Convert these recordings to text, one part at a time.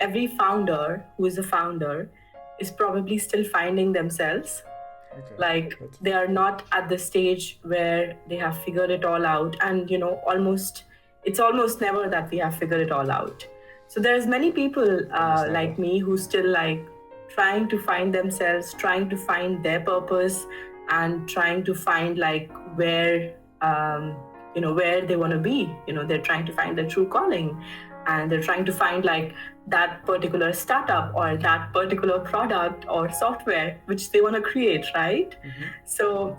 every founder who is a founder is probably still finding themselves. Okay. Like they are not at the stage where they have figured it all out, and it's almost never that we have figured it all out. So there's many people like me who still like trying to find themselves, trying to find their purpose, and trying to find like where where they want to be. They're trying to find their true calling, and they're trying to find like that particular startup or that particular product or software which they want to create, right? So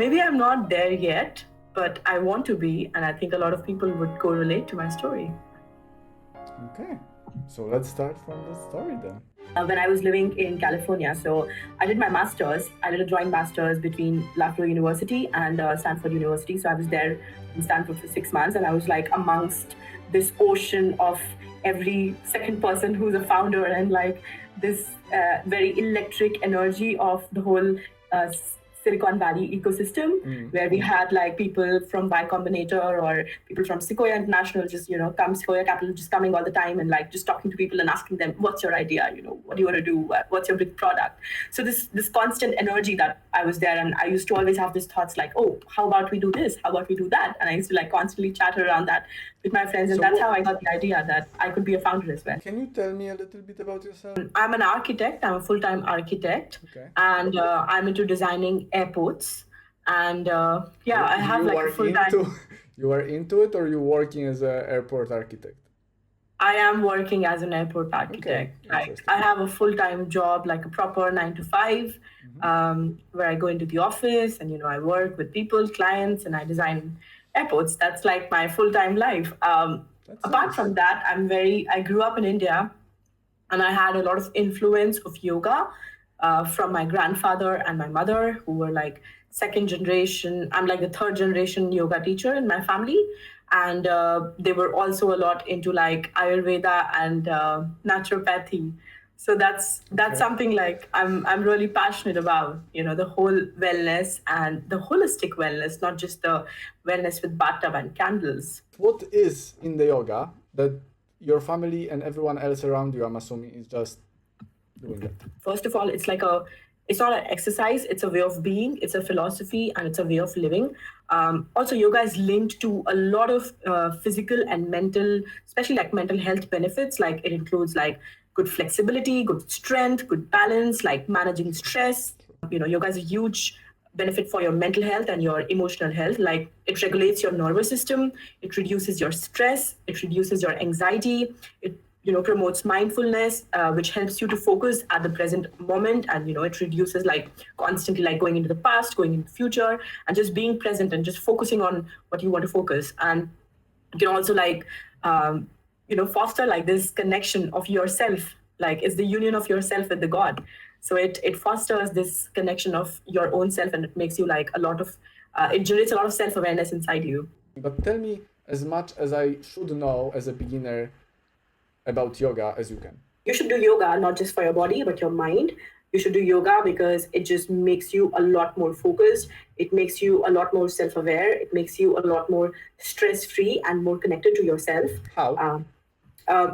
maybe I'm not there yet, but I want to be, and I think a lot of people would correlate to my story. Okay, so let's start from the story then. When I was living in California, so I did my master's. I did a joint master's between Loughborough University and Stanford University. So I was there in Stanford for 6 months, and I was like amongst this ocean of every second person who's a founder, and like this very electric energy of the whole Silicon Valley ecosystem, where we had like people from Y Combinator or people from Sequoia International, just Sequoia Capital, just coming all the time and like just talking to people and asking them, what's your idea? What do you want to do? What's your big product? So this constant energy that I was there, and I used to always have these thoughts like, oh, how about we do this? How about we do that? And I used to like constantly chatter around that with my friends, and that's how I got the idea that I could be a founder as well. Can you tell me a little bit about yourself? I'm an architect. I'm a full-time architect, and I'm into designing airports. And I have like a full-time. You are into it, or you working as an airport architect? I am working as an airport architect. Like I have a full-time job, like a proper 9 to 5, where I go into the office and I work with people, clients, and I design airports. That's like my full-time life. Apart from that, I grew up in India, and I had a lot of influence of yoga from my grandfather and my mother, who were like second generation. I'm like the third generation yoga teacher in my family. And they were also a lot into like Ayurveda and naturopathy. So that's something like I'm really passionate about, the whole wellness and the holistic wellness, not just the wellness with bathtub and candles. What is in the yoga that your family and everyone else around you, I'm assuming, is just doing it? First of all, it's not an exercise, it's a way of being, it's a philosophy, and it's a way of living. Also, yoga is linked to a lot of physical and mental, especially like mental health benefits. Like it includes like good flexibility, good strength, good balance, like managing stress. Yoga is a huge benefit for your mental health and your emotional health. Like it regulates your nervous system, it reduces your stress, it reduces your anxiety, it promotes mindfulness, which helps you to focus at the present moment, and it reduces like constantly like going into the past, going into the future, and just being present and just focusing on what you want to focus. And you can also like foster like this connection of yourself, like it's the union of yourself with the God. So it fosters this connection of your own self, and it makes you like it generates a lot of self-awareness inside you. But tell me as much as I should know as a beginner about yoga as you can. You should do yoga not just for your body, but your mind. You should do yoga because it just makes you a lot more focused. It makes you a lot more self-aware. It makes you a lot more stress-free and more connected to yourself. How?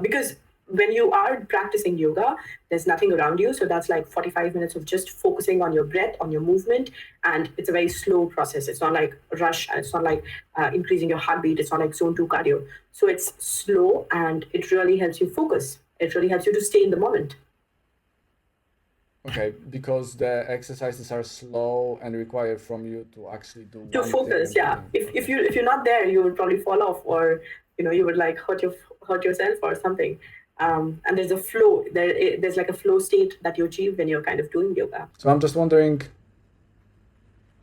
Because when you are practicing yoga, there's nothing around you. So that's like 45 minutes of just focusing on your breath, on your movement. And it's a very slow process. It's not like a rush, and it's not like increasing your heartbeat. It's not like zone 2 cardio. So it's slow, and it really helps you focus. It really helps you to stay in the moment. Okay, because the exercises are slow and require from you to actually do to focus. Yeah, if you're not there, you would probably fall off, or you would like hurt yourself or something. And there's a flow. There's like a flow state that you achieve when you're kind of doing yoga. So I'm just wondering,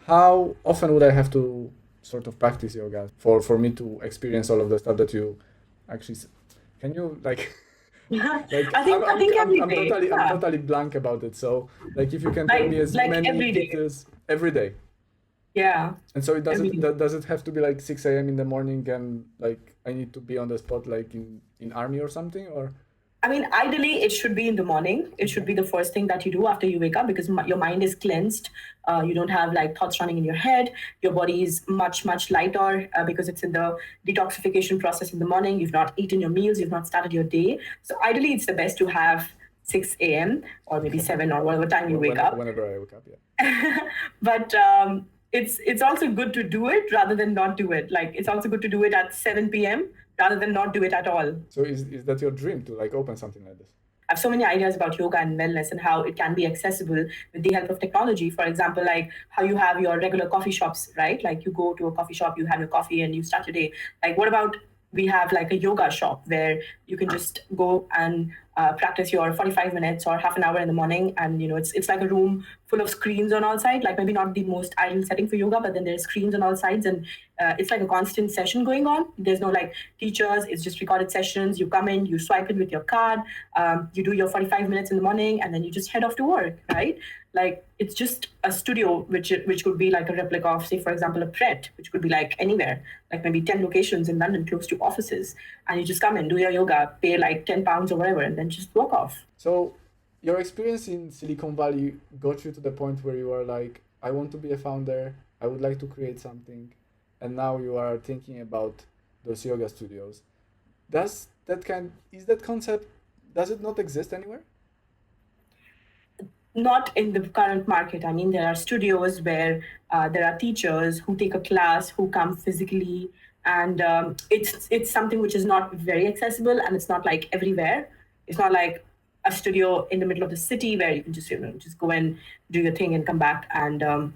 how often would I have to sort of practice yoga for me to experience all of the stuff that you actually? Can you like? Like, I think every day. I'm totally blank about it. So like if you can tell me as many details every day. Yeah. And so does it have to be like 6 a.m. in the morning, and like I need to be on the spot like in army or something, or? I mean, ideally, it should be in the morning. It should be the first thing that you do after you wake up because your mind is cleansed. You don't have like thoughts running in your head. Your body is much, much lighter because it's in the detoxification process in the morning. You've not eaten your meals. You've not started your day. So, ideally, it's the best to have 6 a.m. or maybe 7 or whatever time you wake up. Whenever I wake up, yeah. But it's also good to do it rather than not do it. Like it's also good to do it at 7 p.m. rather than not do it at all. So is that your dream to like open something like this? I have so many ideas about yoga and wellness and how it can be accessible with the help of technology. For example, like how you have your regular coffee shops, right? Like you go to a coffee shop, you have your coffee and you start your day. Like what about we have like a yoga shop where you can just go and practice your 45 minutes or half an hour in the morning, and it's like a room full of screens on all sides, like maybe not the most ideal setting for yoga, but then there's screens on all sides, and it's like a constant session going on. There's no like teachers, it's just recorded sessions. You come in, you swipe it with your card, you do your 45 minutes in the morning, and then you just head off to work, right? Like it's just a studio which could be like a replica of, say, for example, a Pret, which could be like anywhere, like maybe 10 locations in London close to offices, and you just come in, do your yoga, pay like £10 or whatever, and then just walk off. So your experience in Silicon Valley got you to the point where you are like, I want to be a founder, I would like to create something, and now you are thinking about those yoga studios. Is that concept, does it not exist anywhere? Not in the current market. I mean, there are studios where there are teachers who take a class, who come physically, and it's something which is not very accessible, and it's not like everywhere. It's not like a studio in the middle of the city where you can just just go and do your thing and come back, and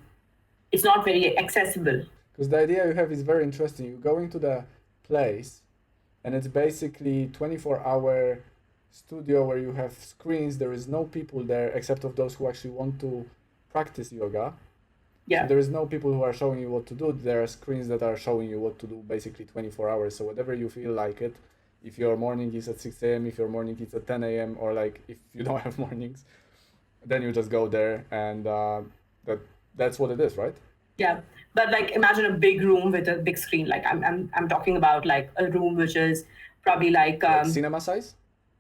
it's not very accessible. Because the idea you have is very interesting. You go into the place, and it's basically 24-hour studio where you have screens. There is no people there except of those who actually want to practice yoga. Yeah. So there is no people who are showing you what to do. There are screens that are showing you what to do basically 24 hours. So whatever you feel like it, if your morning is at 6 a.m., if your morning is at 10 a.m., or like if you don't have mornings, then you just go there, and that's what it is, right? Yeah, but like imagine a big room with a big screen. Like I'm talking about like a room which is probably like Like cinema size?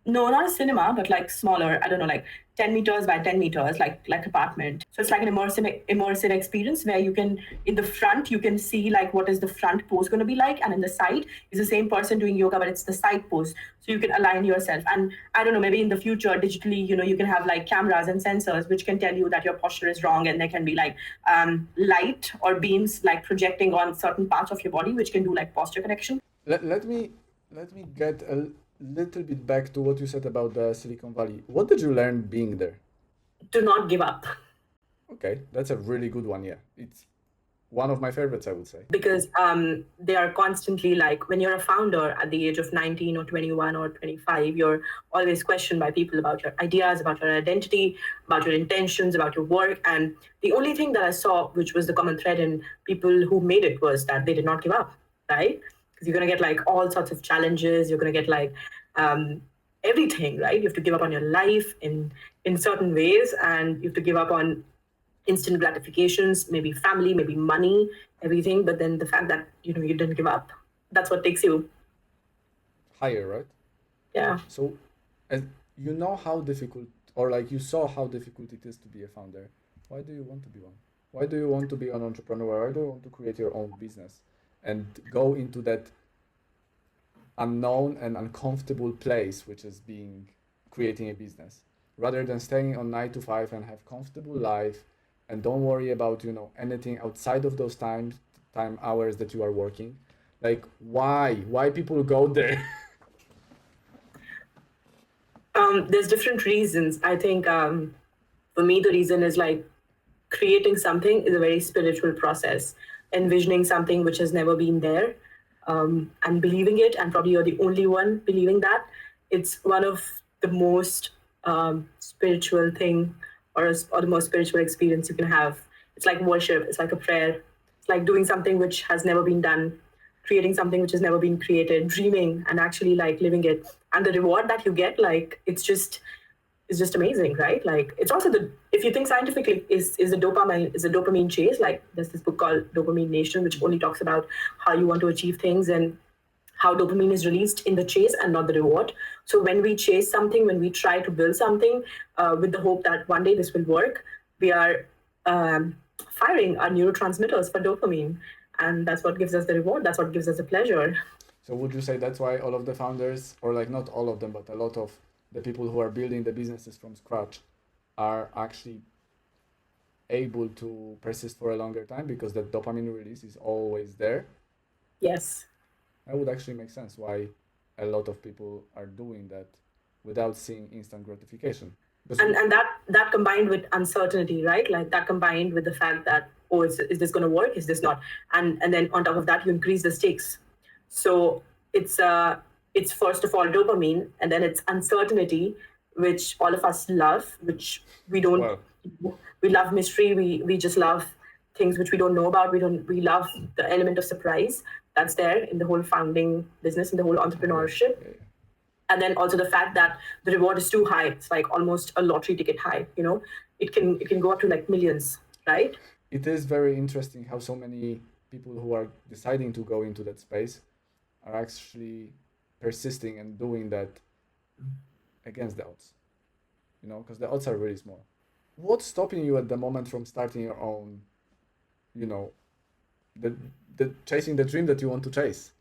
no, not a cinema, but like smaller. I don't know, like 10 meters by 10 meters, like apartment. So it's like an immersive experience where you can, in the front, you can see like what is the front pose going to be like, and in the side is the same person doing yoga, but it's the side pose. So you can align yourself. And I don't know, maybe in the future, digitally, you can have like cameras and sensors which can tell you that your posture is wrong, and there can be like light or beams like projecting on certain parts of your body, which can do like posture correction. Let me get a little bit back to what you said about the Silicon Valley. What did you learn being there? Do not give up. Okay, that's a really good one. Yeah, it's one of my favorites, I would say. Because they are constantly like, when you're a founder at the age of 19 or 21 or 25, you're always questioned by people about your ideas, about your identity, about your intentions, about your work. And the only thing that I saw, which was the common thread in people who made it, was that they did not give up, right? Because you're going to get like all sorts of challenges. You're going to get like everything, right? You have to give up on your life in certain ways, and you have to give up on instant gratifications, maybe family, maybe money, everything. But then the fact that you didn't give up, that's what takes you higher, right? Yeah. So, as you know how difficult, or like you saw how difficult it is to be a founder, why do you want to be one? Why do you want to be an entrepreneur? Why do you want to create your own business and go into that unknown and uncomfortable place, which is creating a business, rather than staying on 9 to 5 and have comfortable life and don't worry about anything outside of those time hours that you are working? Like why people go there? There's different reasons. I think for me the reason is like creating something is a very spiritual process, envisioning something which has never been there, and believing it, and probably you're the only one believing that. It's one of the most spiritual thing, or the most spiritual experience you can have. It's like worship, it's like a prayer, it's like doing something which has never been done, creating something which has never been created, dreaming and actually like living it. And the reward that you get, like it's just amazing, right? Like it's also if you think scientifically, is a dopamine chase. Like there's this book called Dopamine Nation, which only talks about how you want to achieve things and how dopamine is released in the chase and not the reward. So when we chase something, when we try to build something with the hope that one day this will work, we are firing our neurotransmitters for dopamine. And that's what gives us the reward. That's what gives us the pleasure. So would you say that's why all of the founders, or like not all of them, but a lot of the people who are building the businesses from scratch are actually able to persist for a longer time because the dopamine release is always there? Yes. That would actually make sense why a lot of people are doing that without seeing instant gratification. And that combined with uncertainty, right? Like that combined with the fact that, oh, is this going to work? Is this not? And then on top of that, you increase the stakes. So it's first of all dopamine, and then it's uncertainty, which all of us love, which we don't. Well, we love mystery. We just love things which we don't know about. We love the element of surprise that's there in the whole founding business, in the whole entrepreneurship. yeah. And then also the fact that the reward is too high. It's like almost a lottery ticket high, you know. It can go up to like millions, right? It is very interesting how so many people who are deciding to go into that space are actually persisting and doing that against the odds, you know, because the odds are really small. What's stopping you at the moment from starting your own, you know, the chasing the dream that you want to chase?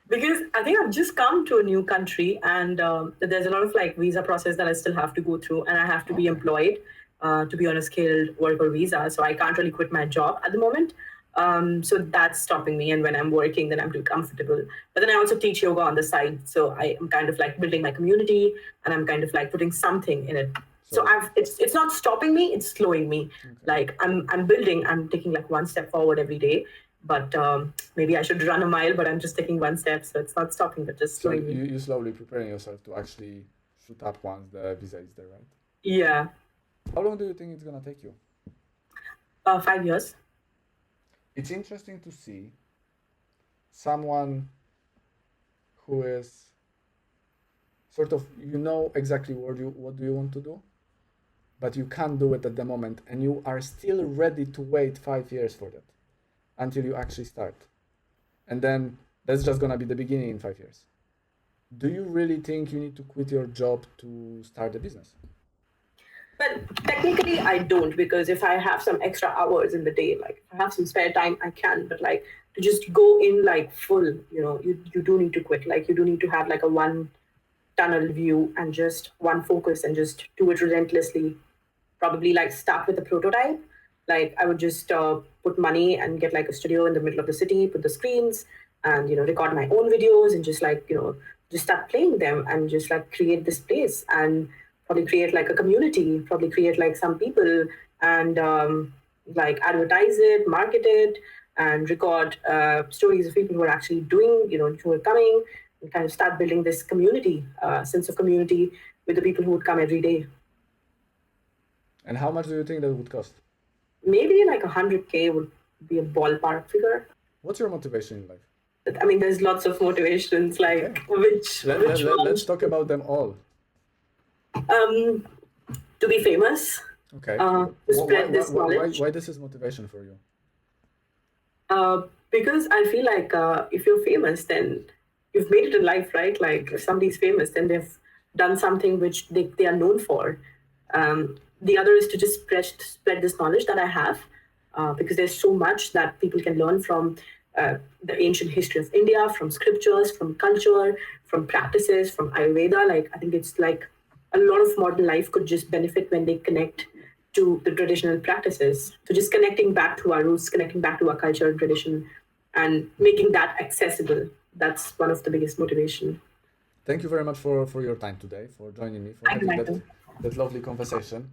Because I think I've just come to a new country, and there's a lot of like visa process that I still have to go through, and I have to be employed to be on a skilled worker visa. So I can't really quit my job at the moment. So that's stopping me. And when I'm working, then I'm too comfortable. But then I also teach yoga on the side. So I am kind of like building my community, and I'm kind of like putting something in it. So it's not stopping me, it's slowing me. Okay. Like I'm building, I'm taking like one step forward every day. But maybe I should run a mile, but I'm just taking one step. So it's not stopping, but just So slowing me. you slowly preparing yourself to actually shoot up once the visa is there, right? Yeah. How long do you think it's gonna take you? 5 years. It's interesting to see someone who is sort of, you know exactly what do you want to do, but you can't do it at the moment, and you are still ready to wait 5 years for that until you actually start. And then that's just gonna be the beginning in 5 years. Do you really think you need to quit your job to start a business? But technically, I don't, because if I have some extra hours in the day, like if I have some spare time, I can. But like to just go in like full, you know, you do need to quit. Like you do need to have like a one tunnel view and just one focus and just do it relentlessly. Probably like start with a prototype. Like I would just put money and get like a studio in the middle of the city, put the screens, and record my own videos, and just like just start playing them and just like create this place, and probably create like a community, probably create like some people, and like advertise it, market it, and record stories of people who are actually doing, who are coming, and kind of start building this community, sense of community with the people who would come every day. And how much do you think that would cost? Maybe like 100K would be a ballpark figure. What's your motivation in life? I mean, there's lots of motivations, like Okay. which Let's talk about them all. To be famous, Okay. to spread this knowledge. Why this is motivation for you? Because I feel like if you're famous, then you've made it in life, right? Like if somebody's famous, then they've done something which they are known for. The other is to just spread this knowledge that I have, because there's so much that people can learn from the ancient history of India, from scriptures, from culture, from practices, from Ayurveda. Like I think it's like a lot of modern life could just benefit when they connect to the traditional practices. So just connecting back to our roots, connecting back to our culture and tradition, and making that accessible. That's one of the biggest motivation. Thank you very much for your time today, for joining me, for Thank you, having Michael. that lovely conversation.